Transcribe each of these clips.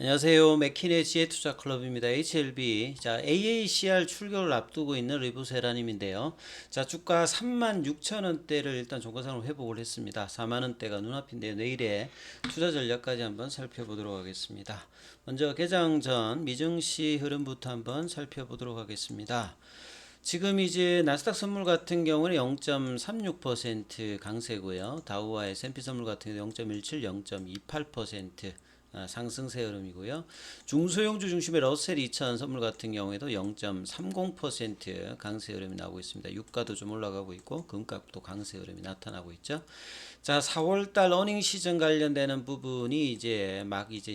안녕하세요. 맥킨의 지혜투자클럽입니다. HLB. 자, AACR 출격을 앞두고 있는 리보세라님인데요. 자, 주가 36,000원대를 일단 종가상으로 회복을 했습니다. 4만원대가 눈앞인데요. 내일의 투자 전략까지 한번 살펴보도록 하겠습니다. 먼저 개장 전 미증시 흐름부터 한번 살펴보도록 하겠습니다. 지금 이제 나스닥 선물 같은 경우는 0.36% 강세고요. 다우와 S&P 선물 같은 경우 0.17, 0.28% 상승세 흐름이고요. 중소형주 중심의 러셀 2000 선물 같은 경우에도 0.30% 강세 흐름이 나오고 있습니다. 유가도 좀 올라가고 있고 금값도 강세 흐름이 나타나고 있죠. 자, 4월달 어닝 시즌 관련되는 부분이 이제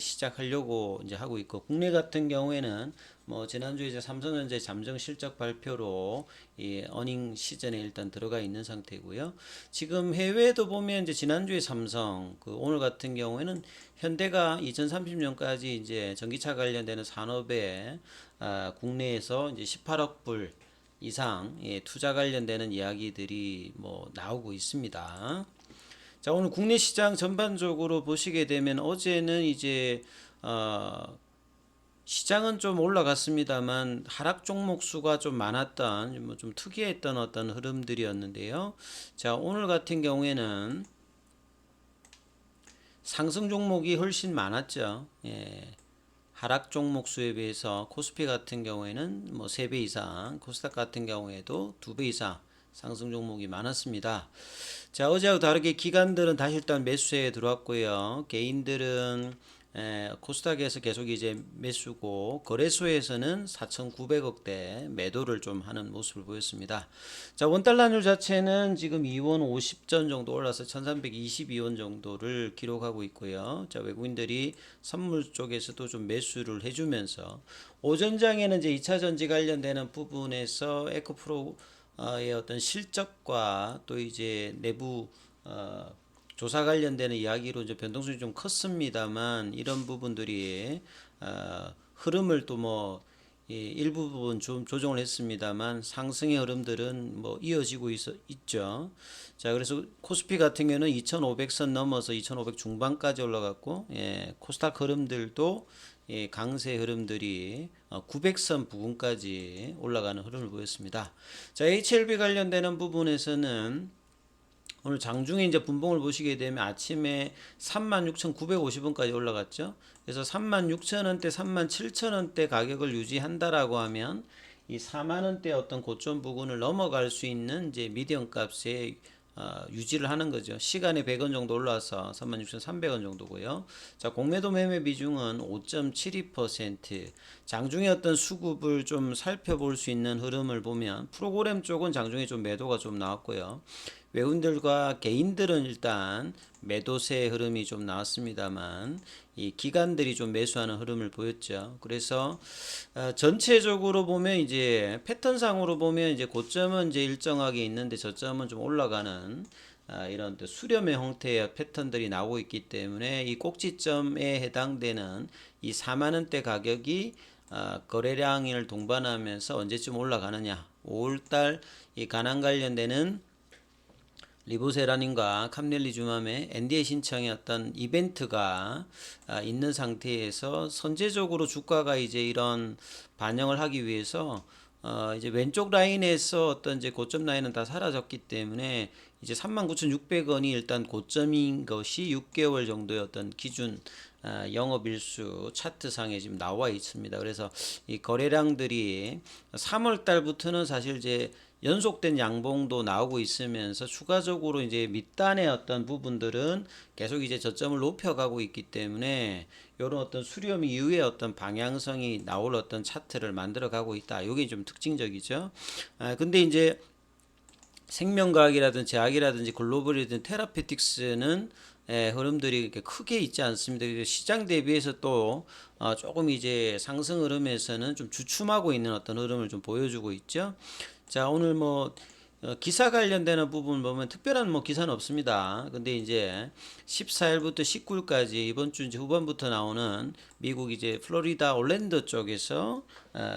시작하려고 이제 하고 있고, 국내 같은 경우에는 뭐 지난주에 이제 삼성전자 잠정 실적 발표로 이 어닝 시즌에 일단 들어가 있는 상태고요. 지금 해외도 보면 이제 지난주에 삼성, 오늘 같은 경우에는 현대가 2030년까지 이제 전기차 관련되는 산업에 국내에서 이제 18억 불 이상 투자 관련되는 이야기들이 뭐 나오고 있습니다. 자, 오늘 국내 시장 전반적으로 보시게 되면 어제는 이제 시장은 좀 올라갔습니다만 하락 종목 수가 좀 많았던 뭐 좀 특이했던 어떤 흐름들이었는데요. 자, 오늘 같은 경우에는 상승 종목이 훨씬 많았죠. 예. 하락 종목 수에 비해서 코스피 같은 경우에는 뭐 3배 이상, 코스닥 같은 경우에도 2배 이상 상승 종목이 많았습니다. 자, 어제하고 다르게 기관들은 다시 일단 매수세에 들어왔고요. 개인들은 코스닥에서 계속 이제 매수고, 거래소에서는 4,900억대 매도를 좀 하는 모습을 보였습니다. 자, 원달러율 자체는 지금 2원 50전 정도 올라서 1322원 정도를 기록하고 있고요. 자, 외국인들이 선물 쪽에서도 좀 매수를 해주면서, 오전장에는 이제 2차 전지 관련되는 부분에서 에코프로의 어떤 실적과 또 이제 내부 조사 관련되는 이야기로 이제 변동성이 좀 컸습니다만, 이런 부분들이 흐름을 또 뭐 일부 부분 좀 조정을 했습니다만 상승의 흐름들은 뭐 이어지고 있죠. 자, 그래서 코스피 같은 경우는 2,500선 넘어서 2,500 중반까지 올라갔고, 코스닥 흐름들도 강세 흐름들이 900선 부근까지 올라가는 흐름을 보였습니다. 자, HLB 관련되는 부분에서는 오늘 장중에 이제 분봉을 보시게 되면 아침에 36,950원까지 올라갔죠. 그래서 36,000원대, 37,000원대 가격을 유지한다라고 하면 이 4만원대 어떤 고점 부근을 넘어갈 수 있는 이제 미디엄 값에 유지를 하는 거죠. 시간에 100원 정도 올라와서 36,300원 정도고요. 자, 공매도 매매 비중은 5.72%. 장중에 어떤 수급을 좀 살펴볼 수 있는 흐름을 보면 프로그램 쪽은 장중에 좀 매도가 좀 나왔고요. 외국인들과 개인들은 일단 매도세 흐름이 좀 나왔습니다만, 이 기관들이 좀 매수하는 흐름을 보였죠. 그래서 전체적으로 보면 이제 패턴상으로 보면 이제 고점은 이제 일정하게 있는데 저점은 좀 올라가는 이런 수렴의 형태의 패턴들이 나오고 있기 때문에, 이 꼭지점에 해당되는 이 4만원대 가격이 거래량을 동반하면서 언제쯤 올라가느냐, 5월달 이 가난 관련되는 리보세라님과 캄넬리주맘의 NDA 신청의 어떤 이벤트가 있는 상태에서 선제적으로 주가가 이제 이런 반영을 하기 위해서 이제 왼쪽 라인에서 어떤 이제 고점 라인은 다 사라졌기 때문에 이제 39,600원이 일단 고점인 것이 6개월 정도의 어떤 기준 영업일수 차트상에 지금 나와 있습니다. 그래서 이 거래량들이 3월 달부터는 사실 이제 연속된 양봉도 나오고 있으면서 추가적으로 이제 밑단의 어떤 부분들은 계속 이제 저점을 높여가고 있기 때문에, 이런 어떤 수렴 이후에 어떤 방향성이 나올 어떤 차트를 만들어가고 있다. 이게 좀 특징적이죠. 근데 이제 생명과학이라든지 제약이라든지 글로벌이든 테라피틱스는 흐름들이 이렇게 크게 있지 않습니다. 시장 대비해서 또 조금 이제 상승 흐름에서는 좀 주춤하고 있는 어떤 흐름을 좀 보여주고 있죠. 자, 오늘 뭐 기사 관련되는 부분 보면 특별한 뭐 기사는 없습니다. 근데 이제 14일부터 19일까지 이번 주 이제 후반부터 나오는 미국 이제 플로리다 올랜도 쪽에서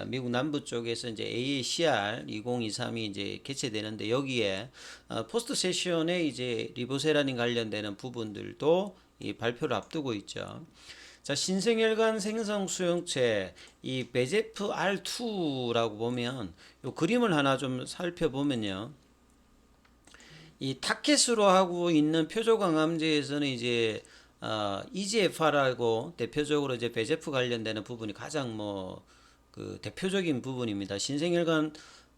미국 남부 쪽에서 이제 AACR 2023이 이제 개최되는데, 여기에 포스트 세션에 이제 리보세라닌 관련되는 부분들도 이 발표를 앞두고 있죠. 자, 신생혈관 생성 수용체 이 베제프 R2라고 보면 요 그림을 하나 좀 살펴보면요. 이 타켓으로 하고 있는 표적항암제에서는 이제 EGFR하고 대표적으로 이제 베제프 관련되는 부분이 가장 뭐 그 대표적인 부분입니다. 신생혈관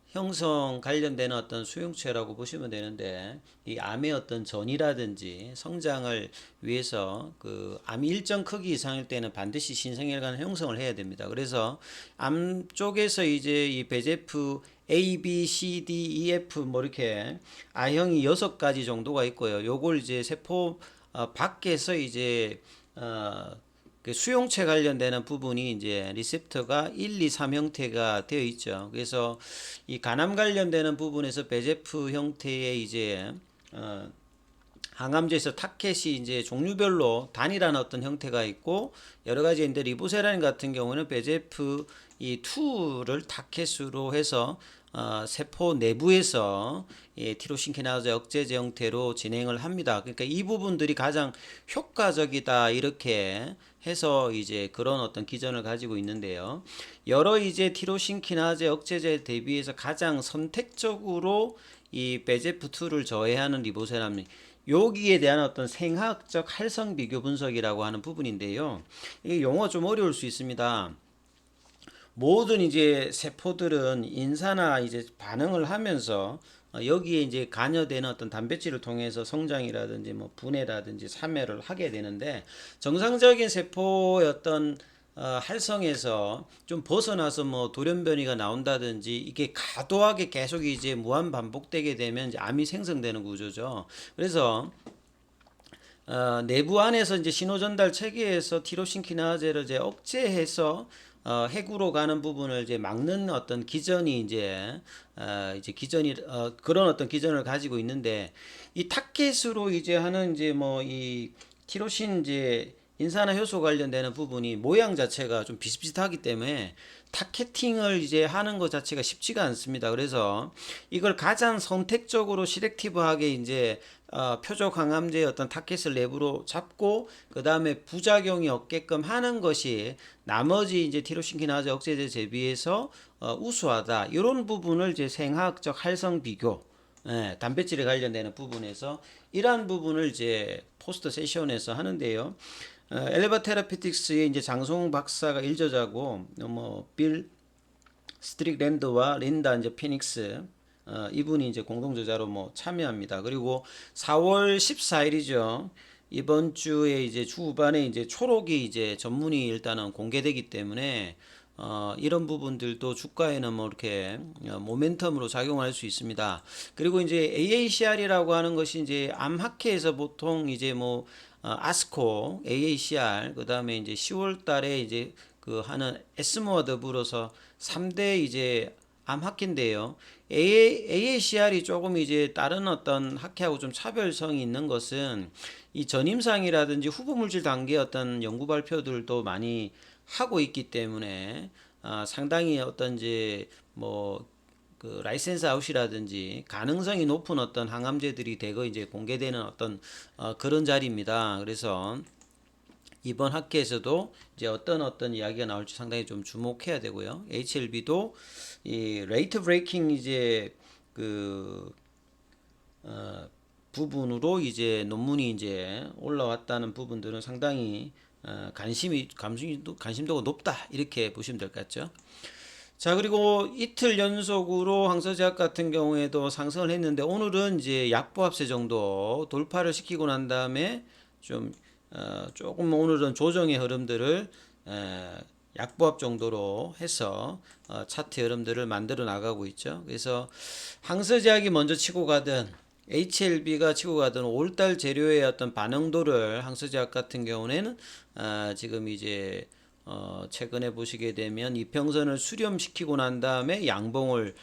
형성 관련되는 어떤 수용체라고 보시면 되는데 이 암의 어떤 전이라든지 성장을 위해서 그 암이 일정 크기 이상일 때는 반드시 신생혈관 형성을 해야 됩니다. 그래서 암 쪽에서 이제 이 베제프 A, B, C, D, E, F 뭐 이렇게 A형이 6가지 정도가 있고요. 요걸 이제 세포 밖에서 이제 그 수용체 관련되는 부분이 이제 리셉터가 1, 2, 3 형태가 되어 있죠. 그래서 이 간암 관련되는 부분에서 베제프 형태의 이제 항암제에서 타켓이 이제 종류별로 단일한 어떤 형태가 있고 여러 가지인데 리보세라닌 같은 경우는 베제프 이 2를 타켓으로 해서 세포 내부에서 티로신키나제 억제제 형태로 진행을 합니다. 그러니까 이 부분들이 가장 효과적이다 이렇게 해서 이제 그런 어떤 기전을 가지고 있는데요. 여러 이제 티로신키나제 억제제 대비해서 가장 선택적으로 이 베제프2를 저해하는 리보세라민 여기에 대한 어떤 생화학적 활성 비교 분석이라고 하는 부분인데요. 이게 용어 좀 어려울 수 있습니다. 모든 이제 세포들은 인사나 이제 반응을 하면서 여기에 이제 관여되는 어떤 단백질을 통해서 성장이라든지 뭐 분해라든지 사멸을 하게 되는데 정상적인 세포의 어떤 활성에서 좀 벗어나서 뭐 돌연변이가 나온다든지 이게 과도하게 계속 이제 무한 반복되게 되면 이제 암이 생성되는 구조죠. 그래서 내부 안에서 이제 신호 전달 체계에서 티로신키나제를 이제 억제해서 핵으로 가는 부분을 이제 막는 어떤 기전이 이제 기전이 그런 어떤 기전을 가지고 있는데 이 타켓으로 이제 하는 이제 뭐 이 티로신 이제 인산화 효소 관련되는 부분이 모양 자체가 좀 비슷비슷하기 때문에 타겟팅을 이제 하는 것 자체가 쉽지가 않습니다. 그래서 이걸 가장 선택적으로 시렉티브하게 이제 표적 항암제의 어떤 타겟을 내부로 잡고 그 다음에 부작용이 없게끔 하는 것이 나머지 이제 티로신키나제 억제제 대비해서 우수하다 이런 부분을 이제 생화학적 활성 비교 단백질에 관련되는 부분에서 이러한 부분을 이제 포스트 세션에서 하는데요. 엘레바 테라피틱스의 이제 장송 박사가 일저자고 뭐빌 스트릭랜드와 린다 이제 피닉스 이분이 이제 공동 저자로 뭐 참여합니다. 그리고 4월 14일이죠. 이번 주에 이제 주후반에 이제 초록이 이제 전문이 일단은 공개되기 때문에 이런 부분들도 주가에는 뭐 이렇게 모멘텀으로 작용할 수 있습니다. 그리고 이제 AACR이라고 하는 것이 이제 암학회에서 보통 이제 뭐 아스코, AACR, 그 다음에 이제 10월 달에 이제 그 하는 에스모와 더불어서 3대 이제 암 학회인데요. AACR이 조금 이제 다른 어떤 학회하고 좀 차별성이 있는 것은 이 전임상이라든지 후보 물질 단계 어떤 연구 발표들도 많이 하고 있기 때문에 상당히 어떤 이제 뭐 그 라이센스 아웃이라든지 가능성이 높은 어떤 항암제들이 대거 이제 공개되는 어떤 그런 자리입니다. 그래서 이번 학회에서도 이제 어떤 이야기가 나올지 상당히 좀 주목해야 되고요. HLB도 이 레이트 브레이킹 이제 그 부분으로 이제 논문이 이제 올라왔다는 부분들은 상당히 관심도가 높다 이렇게 보시면 될 것 같죠. 자, 그리고 이틀 연속으로 황서제약 같은 경우에도 상승을 했는데 오늘은 이제 약보합세 정도 돌파를 시키고 난 다음에 좀 조금 오늘은 조정의 흐름들을 약보합 정도로 해서 차트 흐름들을 만들어 나가고 있죠. 그래서 항서제약이 먼저 치고 가든 HLB가 치고 가든 5월달 재료의 어떤 반응도를 항서제약 같은 경우에는 지금 이제 최근에 보시게 되면 이평선을 수렴시키고 난 다음에 양봉을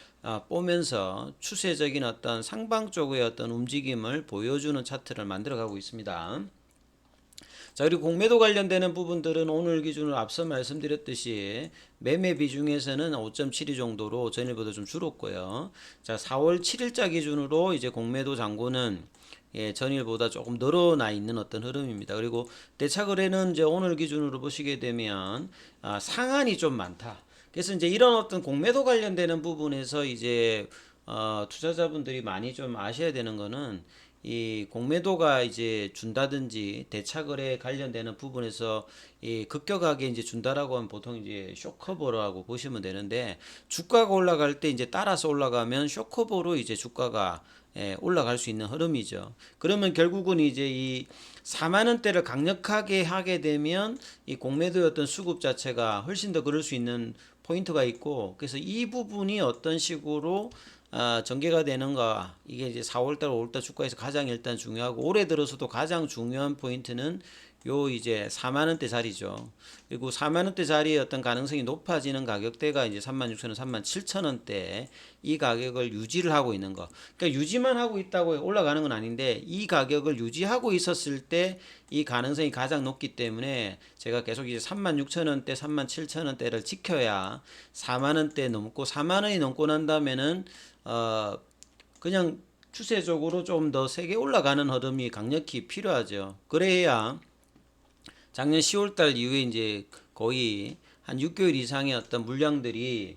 보면서 추세적인 어떤 상방 쪽의 어떤 움직임을 보여주는 차트를 만들어가고 있습니다. 자, 그리고 공매도 관련되는 부분들은 오늘 기준으로 앞서 말씀드렸듯이 매매 비중에서는 5.72 정도로 전일보다 좀 줄었고요. 자, 4월 7일자 기준으로 이제 공매도 잔고는 전일보다 조금 늘어나 있는 어떤 흐름입니다. 그리고 대차 거래는 이제 오늘 기준으로 보시게 되면 상한이 좀 많다. 그래서 이제 이런 어떤 공매도 관련되는 부분에서 이제 투자자분들이 많이 좀 아셔야 되는 거는 이 공매도가 이제 준다든지 대차 거래 관련되는 부분에서 이 급격하게 이제 준다라고 하면 보통 이제 쇼커버라고 보시면 되는데, 주가가 올라갈 때 이제 따라서 올라가면 쇼커버로 이제 주가가 올라갈 수 있는 흐름이죠. 그러면 결국은 이제 이 4만 원대를 강력하게 하게 되면 이 공매도였던 수급 자체가 훨씬 더 그럴 수 있는 포인트가 있고, 그래서 이 부분이 어떤 식으로 전개가 되는가, 이게 이제 4월달 5월달 주가에서 가장 일단 중요하고, 올해 들어서도 가장 중요한 포인트는 요 이제 4만 원대 자리죠. 그리고 4만 원대 자리의 어떤 가능성이 높아지는 가격대가 이제 36,000원, 37,000원대 이 가격을 유지를 하고 있는 거. 그러니까 유지만 하고 있다고 올라가는 건 아닌데, 이 가격을 유지하고 있었을 때 이 가능성이 가장 높기 때문에 제가 계속 이제 36,000원대, 37,000원대를 지켜야 4만 원대 넘고, 4만 원이 넘고 난 다음에는 그냥 추세적으로 좀 더 세게 올라가는 흐름이 강력히 필요하죠. 그래야 작년 10월달 이후에 이제 거의 한 6개월 이상의 어떤 물량들이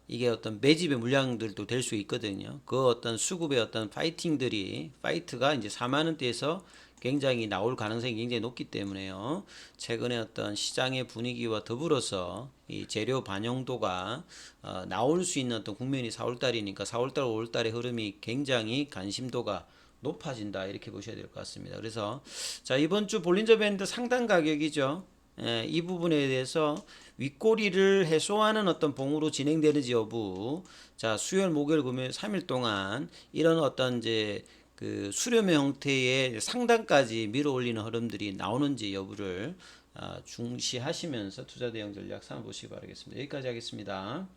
이게 어떤 매집의 물량들도 될 수 있거든요. 그 어떤 수급의 어떤 파이트가 이제 4만 원대에서 굉장히 나올 가능성이 굉장히 높기 때문에요. 최근에 어떤 시장의 분위기와 더불어서 이 재료 반영도가 나올 수 있는 어떤 국면이 4월달이니까 4월달, 5월달의 흐름이 굉장히 관심도가 높아진다, 이렇게 보셔야 될 것 같습니다. 그래서 자, 이번 주 볼린저 밴드 상단 가격이죠. 이 부분에 대해서 윗꼬리를 해소하는 어떤 봉으로 진행되는지 여부, 자, 수요일, 목요일, 금요일 3일 동안 이런 어떤 이제 그 수렴의 형태의 상단까지 밀어 올리는 흐름들이 나오는지 여부를 중시하시면서 투자 대응 전략 삼아 보시기 바라겠습니다. 여기까지 하겠습니다.